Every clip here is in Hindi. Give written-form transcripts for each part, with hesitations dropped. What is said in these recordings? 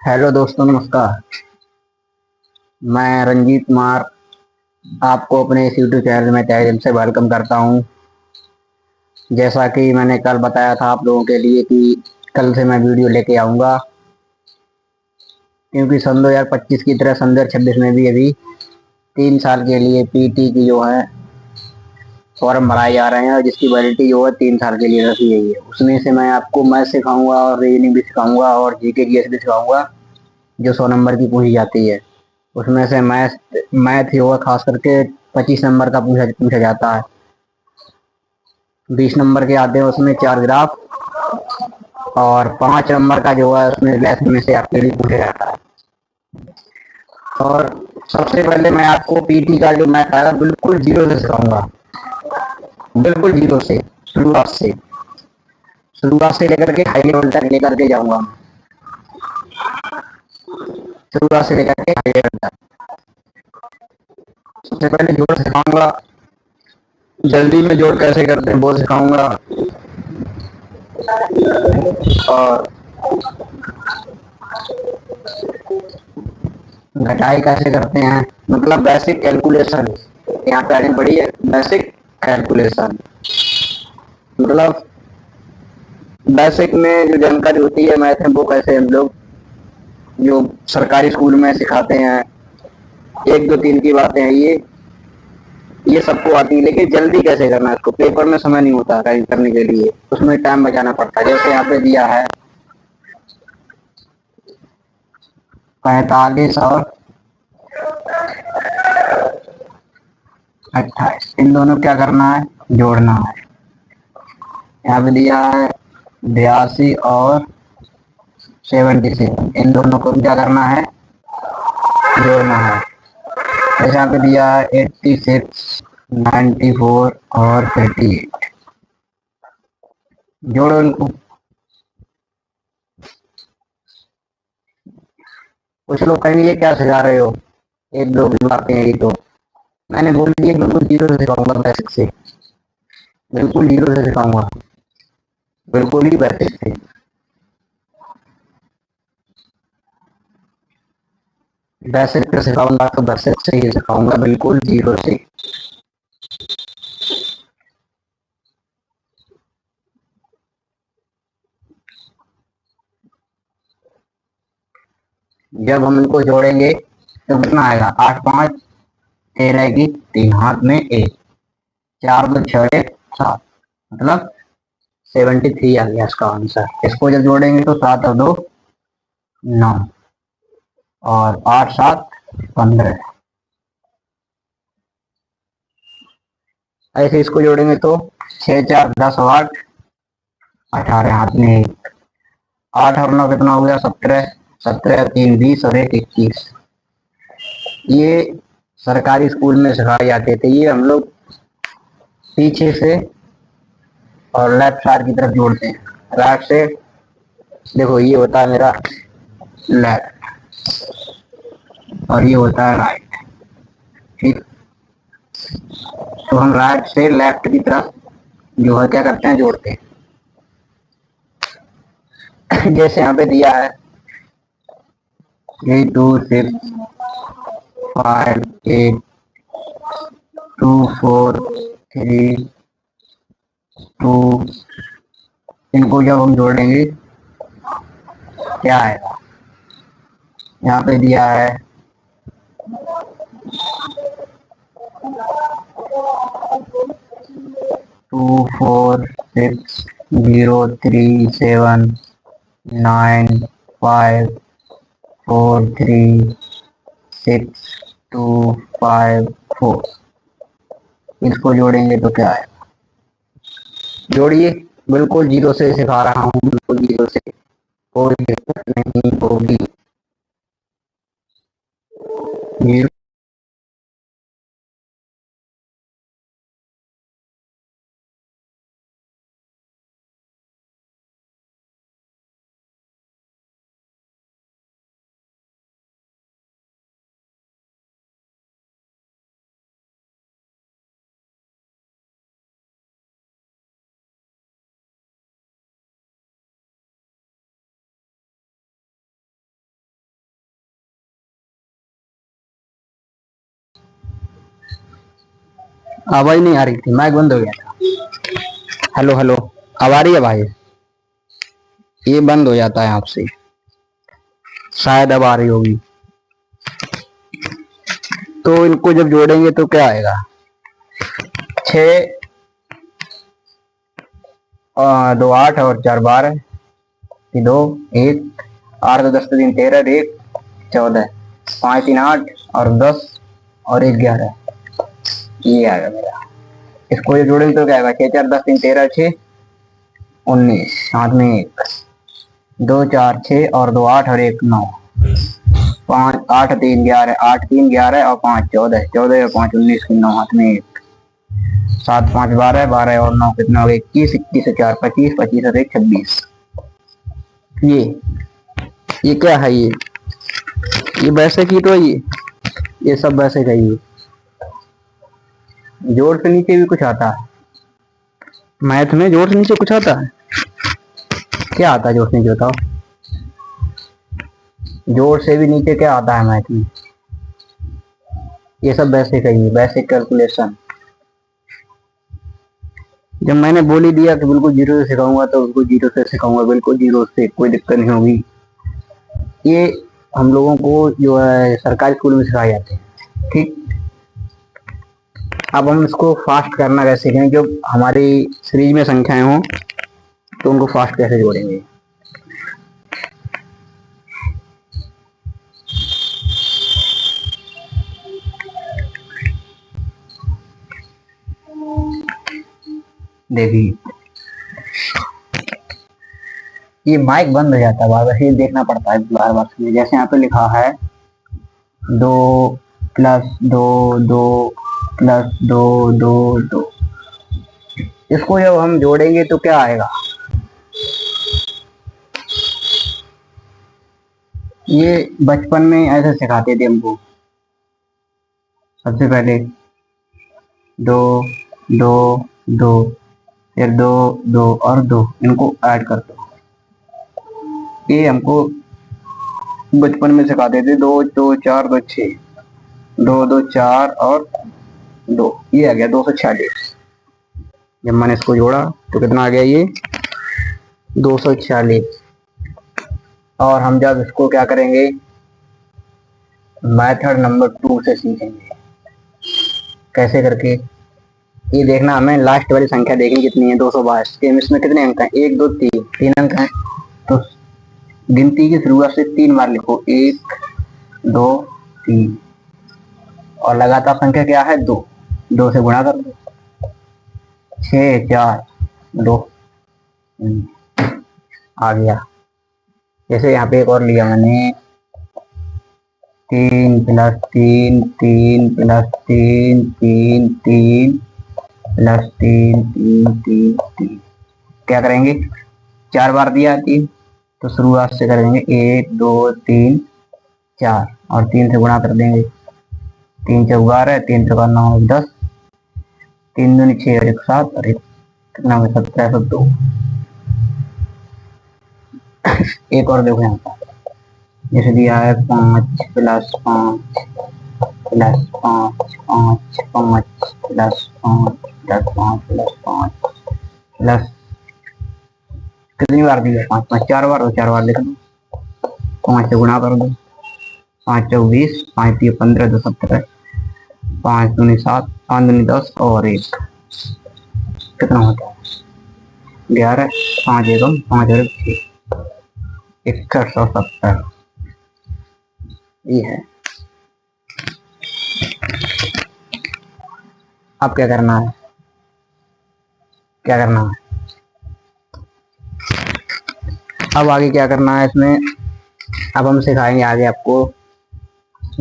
हेलो दोस्तों, नमस्कार। मैं रंजीत कुमार आपको अपने इस यूट्यूब चैनल में तहे दिल से वेलकम करता हूं। जैसा कि मैंने कल बताया था आप लोगों के लिए कि कल से मैं वीडियो लेके आऊंगा, क्योंकि सन 2025 की तरह सन 2026 में भी अभी 3 साल के लिए पीटी की जो है फॉर्म भराए जा रहे हैं, और जिसकी वैलिडिटी जो है 3 साल के लिए रखी गई है। उसमें से मैं आपको मैथ सिखाऊंगा और रीजनिंग भी सिखाऊंगा और जीके जीएस भी सिखाऊंगा, जो 100 नंबर की पूछी जाती है। उसमें से मैथ मैथ योगा खास करके 25 नंबर का पूछा पूछा जाता है। 20 नंबर के आते हैं उसमें 4 ग्राफ, और 5 नंबर का जो है उसमें लेस में से आपके लिए पूछा जाता है। और सबसे पहले मैं आपको पीटी का जो मैथ आएगा बिल्कुल जीरो से सिखाऊंगा, बिल्कुल जीरो से, शुरुआत से लेकर के हाई लेवल तक लेकर के जाऊंगा। शुरुआत से लेकर के हाई लेवल तक सबसे पहले जोड़ सिखाऊंगा, जल्दी में जोड़ कैसे करते हैं वो सिखाऊंगा, और घटाई कैसे करते हैं, मतलब बेसिक कैलकुलेशन। यहाँ पे आगे बढ़ी है, बेसिक कैलकुलेशन। मतलब बेसिक में जो जानकारी होती है मैथ में, वो कैसे हम लोग जो सरकारी स्कूल में सिखाते हैं, 1 2 3 की बातें हैं, ये सबको आती है। लेकिन जल्दी कैसे करना है, इसको पेपर में समय नहीं होता करने के लिए, उसमें टाइम बचाना पड़ता है। जैसे यहाँ पे दिया है 45 और 28, इन दोनों क्या करना है, जोड़ना है। यहाँ पे दिया है 82 और 77, इन दोनों को क्या करना है, जोड़ना है। जैसे यहाँ पे दिया है 86, 94 और 38, जोड़ो इनको। कुछ लोग कहेंगे ये क्या सिखा रहे हो, 1 2 बातें हैं ये तो। मैंने बोल दिया बिल्कुल जीरो से सिखाऊंगा, बेसिक से, बिल्कुल जीरो से सिखाऊंगा, बिल्कुल ही बेसिक से। बेसिक से सिखाऊंगा तो बेसिक से ही सिखाऊंगा, बिल्कुल जीरो से। जब हम इनको जोड़ेंगे तो कितना आएगा, 8 5 13 की 3, हाथ में 1, 4 2 6 1 7, मतलब 73 आ गया इसका आंसर। इसको जब जोड़ेंगे तो 7 और 2 9, और 8 7 15। ऐसे इसको जोड़ेंगे तो 6 4 10 और 8 18, हाथ में 1, 8 और 9 कितना हो गया, 17, 17 3 20 और 1 21। ये सरकारी स्कूल में सिखाए जाते थे। ये हम लोग पीछे से और लेफ्ट साइड की तरफ जोड़ते हैं, राइट से। देखो ये होता है मेरा लेफ्ट, और ये होता है राइट, ठीक। तो हम राइट से लेफ्ट की तरफ जो है क्या करते हैं, जोड़ते हैं। जैसे यहाँ पे दिया है 3 2 6 5 8 2 4 3 2, इनको जब हम जोड़ेंगे क्या आएगा। यहाँ पे दिया है 2 4 6 0 3 7 9 5 4 3 6 2 5 4, इसको जोड़ेंगे तो क्या है, जोड़िए। बिल्कुल जीरो से सिखा रहा हूँ, बिल्कुल जीरो से, कोई दिक्कत नहीं होगी। जीरो आवाज नहीं आ रही थी, माइक बंद हो गया था। हेलो हेलो, अब आ रही है भाई? ये बंद हो जाता है आपसे, शायद अब आ रही होगी। तो इनको जब जोड़ेंगे तो क्या आएगा? 6 2 8 और 4 12, 2 1 8 2 10 3 13 1 14, 5 3 8 और 10 और 1 11, ये आएगा मेरा। इसको ये जोड़ेंगे तो क्या आएगा? 6 4 10 3 13 6 19, हाथ में 1, 2 4 6 और 2 8 और 1 9, 5 8 3 11, 8 3 11 और 5 14, 14 और 5 19 की 9, हाथ में 1, 7 5 12, 12 और 9 कितना हो गया? 21, 21 और 4 25, 25 और 1 26। ये क्या है? ये वैसे की तो है ये सब वैसे का ही है। जोड़ से नीचे भी कुछ आता है मैथ में? जोड़ से नीचे कुछ आता है? क्या आता है जोड़ से नीचे, बताओ? जोड़ से भी नीचे क्या आता है मैथ में? ये सब वैसे का ही है, बेसिक कैलकुलेशन। जब मैंने बोल ही दिया कि बिल्कुल जीरो से सिखाऊंगा तो बिल्कुल जीरो से सिखाऊंगा, बिल्कुल जीरो से, कोई दिक्कत नहीं होगी। ये हम लोगों को जो है सरकारी स्कूल में सिखाए जाते हैं, ठीक। अब हम इसको फास्ट करना कैसे सीखेंगे? जब हमारी सीरीज में संख्याएं हों तो उनको फास्ट कैसे जोड़ेंगे? देखिए, ये माइक बंद हो जाता है बार बार, ये देखना पड़ता है बार बार। जैसे यहाँ पे लिखा है 2 प्लस 2 2 प्लस 2 2 2, इसको जब हम जोड़ेंगे तो क्या आएगा? ये बचपन में ऐसे सिखाते थे हमको। सबसे पहले 2 2 2, फिर 2 2 और 2, इनको ऐड कर दो। ये हमको बचपन में सिखाते थे। 2 2 4 2 6, 2 2 4 और 2, ये आ गया 246। जब मैंने इसको जोड़ा तो कितना आ गया? ये 246। और हम जब इसको क्या करेंगे, मेथड नंबर 2 से सीखेंगे कैसे करके। ये देखना, हमें लास्ट वाली संख्या देखनी कितनी है, 222 के। इसमें कितने अंक हैं? 1 2 3, 3 अंक हैं। तो गिनती की शुरुआत से 3 बार लिखो, 1 2 3, और लगातार संख्या क्या है? 2, 2 से गुणा कर दो। 6 4 2 आ गया। जैसे यहाँ पे एक और लिया मैंने, 3 प्लस 3 3 प्लस 3 3 3 प्लस 3 3 3 3, क्या करेंगे? 4 बार दिया 3, तो शुरुआत से करेंगे 1 2 3 4 और 3 से गुणा कर देंगे। 3 चौक 12, 3 चौका 9 10, 3 दूनी 6 और 1 7 और 1 कितना हो? 17 तो 2। एक और देखो यहाँ पर, जैसे दिया है 5 plus 5 plus 5 5 5 plus 5 plus 5 plus 5 plus, कितनी बार दिया? 5 5, 4 बार, और 4 बार लिख दो। 5 से गुणा कर दो। 5 चौक 20, 5 3 15 2 17, 5 दूनी 7, 5 दूनी 10 और 1 कितना होता है? 11, 5 एकम 5 और 6, 6170। ये है। अब क्या करना है? क्या करना है अब आगे क्या करना है इसमें? अब हम सिखाएंगे आगे आपको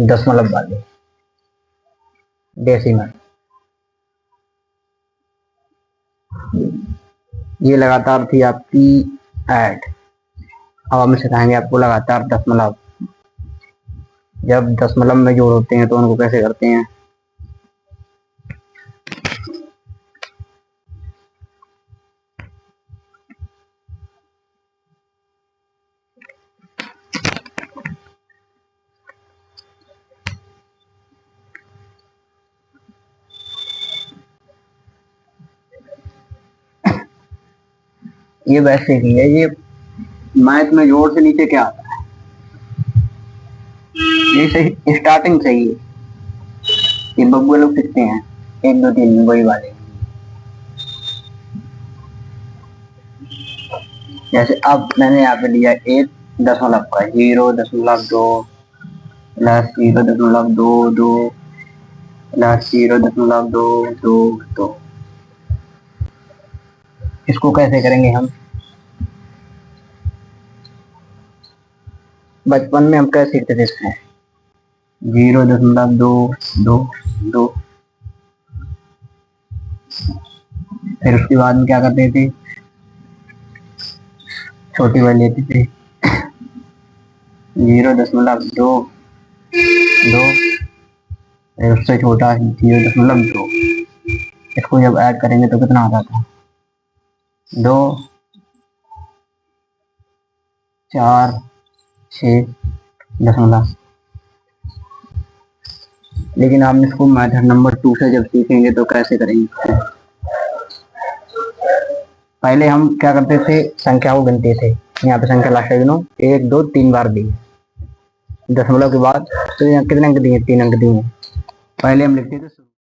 दशमलव वाले, डेसिमल। ये लगातार थी आपकी ऐड। अब हम सिखाएंगे आपको लगातार दशमलव। जब दशमलव में जोड़ होते हैं तो उनको कैसे करते हैं। ये वैसे ही है। ये मैथ में जोड़ से नीचे क्या आता है? ये सही, स्टार्टिंग सही है। ये बब्बू लोग सीखते हैं 1 2 3 में, वही वाले। जैसे अब मैंने यहाँ पे लिया 1 दशमलव का 0.2 प्लस 0.22 प्लस 0.222। इसको कैसे करेंगे हम? बचपन में हम कैसे सीखते थे इसको? 0.222। फिर उसके बाद में क्या करते थे? छोटी वाली लेते थे 0.22। फिर उससे छोटा 0.2। इसको जब ऐड करेंगे तो कितना आता था? 2 4 6 दशमलव। लेकिन आप इसको मेथड नंबर 2 से जब सीखेंगे तो कैसे करेंगे? पहले हम क्या करते थे? संख्या को गिनते थे। यहाँ पे संख्या लास्ट गिनो, 1 2 3 बार दी, दशमलव के बाद तो यहाँ कितने अंक दिए? 3 अंक दिए। पहले हम लिखते थे